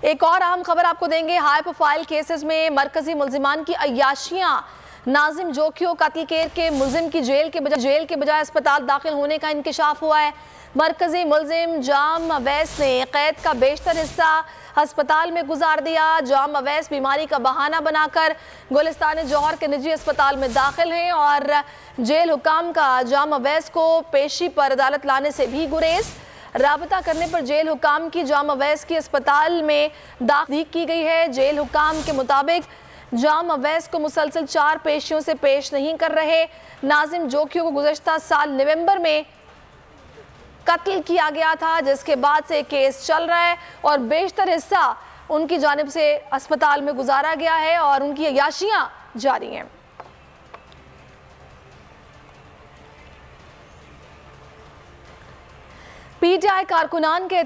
एक और अहम खबर आपको देंगे। हाई प्रोफाइल केसेस में मरकजी मुल्जिमान की अय्याशियां। नाजिम जोखियो कत्ल के मुल्जिम की जेल के बजाय अस्पताल दाखिल होने का इंकशाफ हुआ है। मरकजी मुल्जिम जाम अवैस ने कैद का बेशतर हिस्सा अस्पताल में गुजार दिया। जाम अवैस बीमारी का बहाना बनाकर गुलिस्तान जौहर के निजी अस्पताल में दाखिल हैं और जेल हुकाम का जाम अवैस को पेशी पर अदालत लाने से भी गुरेज। राबता करने पर जेल हुकाम की जाम अवैस की अस्पताल में दाखिल की गई है। जेल हुकाम के मुताबिक जाम अवैस को मुसलसल 4 पेशियों से पेश नहीं कर रहे। नाजिम जोखियो को गुज़श्ता साल नवंबर में कत्ल किया गया था, जिसके बाद से केस चल रहा है और बेशतर हिस्सा उनकी जानिब से अस्पताल में गुजारा गया है और उनकी अय्याशियां जारी हैं। पीटीआई कारकुनान के